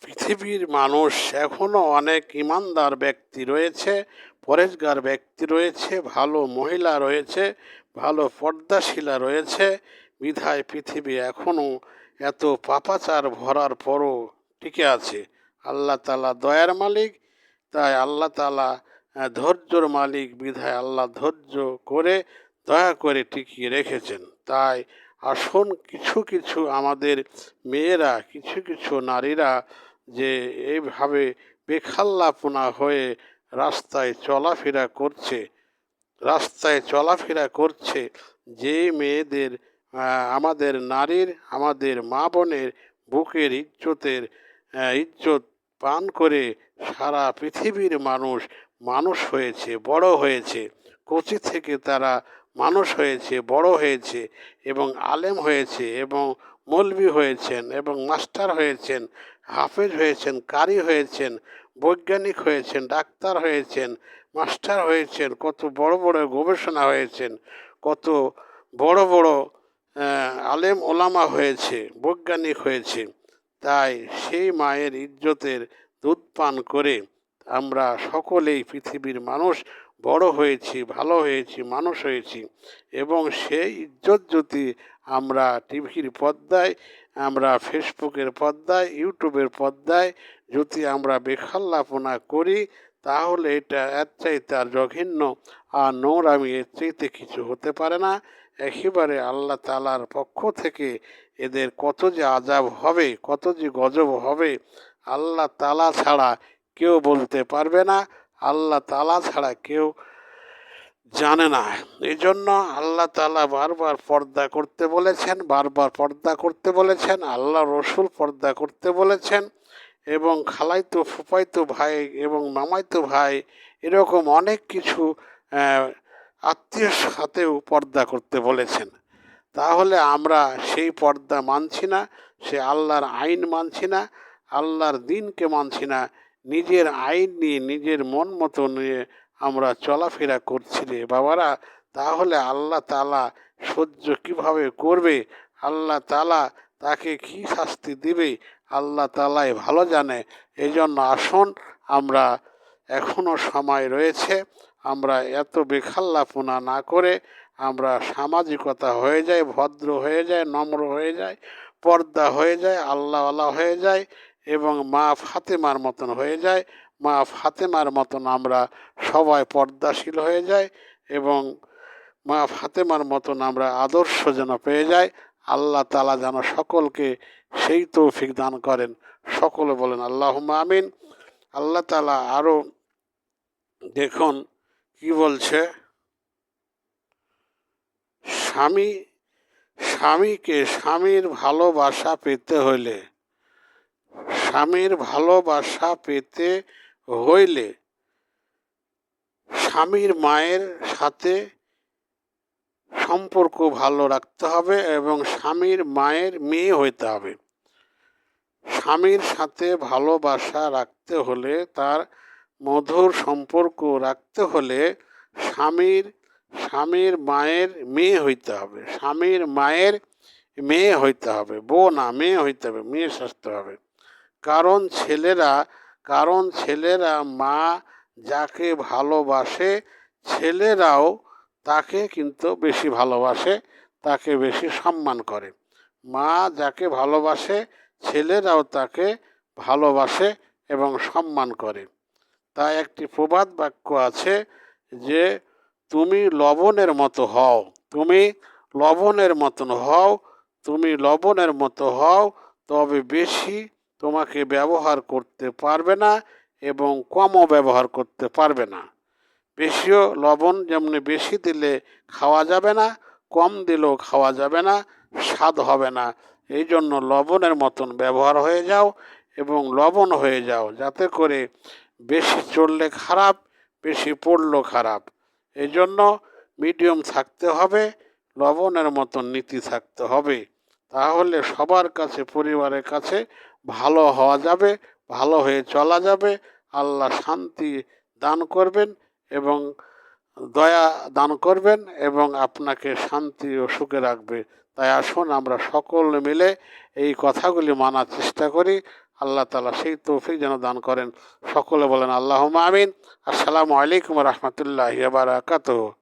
পৃথিবীর মানুষ এখনো অনেক ইমানদার ব্যক্তি রয়েছে, পরেজগার ব্যক্তি রয়েছে, ভালো মহিলা রয়েছে, ভালো পর্দাশীলা রয়েছে। বিধায় পৃথিবী এখনো এত পাপাচার ভরার পরও টিকে আছে। আল্লাহ তাআলা দয়ার মালিক, তাই আল্লাহ তাআলা ধৈর্যর মালিক, বিধায় আল্লাহ ধৈর্য করে দয়া করে টিকিয়ে রেখেছেন। তাই আসুন কিছু কিছু আমাদের মেয়েরা, কিছু কিছু নারীরা যে এইভাবে বেখাল্লাপনা হয়ে রাস্তায় চলাফেরা করছে, যে মেয়েদের আমাদের নারীর, আমাদের মা বোনের বুকের ইজ্জত পান করে সারা পৃথিবীর মানুষ মানুষ হয়েছে, বড় হয়েছে। কচি থেকে তারা মানুষ হয়েছে, বড় হয়েছে এবং আলেম হয়েছে এবং মৌলবি হয়েছেন এবং মাস্টার হয়েছেন, হাফেজ হয়েছেন, কারি হয়েছেন, বৈজ্ঞানিক হয়েছেন, ডাক্তার হয়েছেন, মাস্টার হয়েছেন, কত বড় বড় গবেষণা হয়েছেন, কত বড় বড় আলেম ওলামা হয়েছে, বৈজ্ঞানিক হয়েছে। তাই সেই মায়ের ইজ্জতের দুধ পান করে আমরা সকলেই পৃথিবীর মানুষ বড় হয়েছি, ভালো হয়েছি, মানুষ হয়েছি। এবং সেই ইজ্জত যদি আমরা টিভির পর্দায়, আমরা ফেসবুকের পর্দায়, ইউটিউবের পর্দায় যদি আমরা বেখাল্লাপনা করি, তাহলে এটা এর চাইতে আর জঘন্য আর নোংরামি এর চাইতে কিছু হতে পারে না। একেবারে আল্লাহ তাআলার পক্ষ থেকে এদের কত যে আযাব হবে, কত যে গজব হবে, আল্লাহ তাআলা ছাড়া কেউ বলতে পারবে না, আল্লাহ তাআলা ছাড়া কেউ জানে না। এই জন্য আল্লাহ তাআলা বারবার পর্দা করতে বলেছেন, বারবার পর্দা করতে বলেছেন, আল্লাহ রসুল পর্দা করতে বলেছেন, এবং খালাইতো ফুফাইতো ভাই এবং মামাইতো ভাই এরকম অনেক কিছু আত্মীয়র সাথেও পর্দা করতে বলেছেন। তাহলে আমরা সেই পর্দা মানছি না, সে আল্লাহর আইন মানছি না, আল্লাহর দিনকে মানছি না, নিজের আইন নিয়ে, নিজের মন মতো নিয়ে আমরা চলাফেরা করছি রে বাবারা। তাহলে আল্লাহ তাআলা সহ্য কিভাবে করবে, আল্লাহ তাআলা তাকে কি শাস্তি দিবে, আল্লাহ তাআলাই ভালো জানে। এই জন্য আসুন, আমরা এখনো সময় রয়েছে, আমরা এত বেখাল্লাপনা না করে আমরা সামাজিকতা হয়ে যায়, ভদ্র হয়ে যায়, নম্র হয়ে যায়, পর্দা হয়ে যায়, আল্লাহওয়ালা হয়ে যায় এবং মা ফাতেমার মতন হয়ে যায়। মা ফাতেমার মতন আমরা সবাই পর্দাশীল হয়ে যাই এবং মা ফাতেমার মতন আমরা আদর্শ যেন পেয়ে যাই। আল্লাহ তাআলা যেন সকলকে সেই তৌফিক দান করেন। সকলে বলেন আল্লাহুম্মা আমিন। আল্লাহ তাআলা আরও দেখুন কি বলছে, স্বামীর ভালোবাসা পেতে হইলে, স্বামীর ভালোবাসা পেতে হইলে স্বামীর মায়ের সাথে সম্পর্ক ভালো রাখতে হবে এবং স্বামীর মায়ের মেয়ে হইতে হবে। স্বামীর সাথে ভালোবাসা রাখতে হলে, তার মধুর সম্পর্ক রাখতে হলে স্বামীর মায়ের মেয়ে হইতে হবে, স্বামীর মায়ের মেয়ে হইতে হবে, বউ না, মেয়ে হইতে হবে, মেয়ে সাজতে হবে। কারণ ছেলেরা মা যাকে ভালোবাসে, ছেলেরাও তাকে কিন্তু বেশি ভালোবাসে, তাকে বেশি সম্মান করে। মা যাকে ভালোবাসে, ছেলেরাও তাকে ভালোবাসে এবং সম্মান করে। তাই একটি প্রবাদ বাক্য আছে যে, তুমি লবণের মতো হও, তুমি লবণের মতন হও, তুমি লবণের মতো হও, তবে বেশি তোমাকে ব্যবহার করতে পারবে না এবং কমও ব্যবহার করতে পারবে না। বেশিও লবণ যেমনি বেশি দিলে খাওয়া যাবে না, কম দিলেও খাওয়া যাবে না, স্বাদ হবে না। এই জন্য লবণের মতন ব্যবহার হয়ে যাও এবং লবণ হয়ে যাও, যাতে করে বেশি চললে খারাপ, বেশি পড়লেও খারাপ। এই জন্য মিডিয়াম থাকতে হবে, লবণের মতন নীতি থাকতে হবে। তাহলে সবার কাছে, পরিবারের কাছে ভালো হওয়া যাবে, ভালো হয়ে চলা যাবে। আল্লাহ শান্তি দান করবেন এবং দয়া দান করবেন এবং আপনাকে শান্তি ও সুখে রাখবে। তাই আসুন আমরা সকলে মিলে এই কথাগুলি মানার চেষ্টা করি। আল্লাহ তাআলা সেই তৌফিক যেন দান করেন। সকলে বলেন আল্লাহুম্মা আমিন। আসসালামু আলাইকুম ওয়া রাহমাতুল্লাহি ওয়া বারাকাতুহু।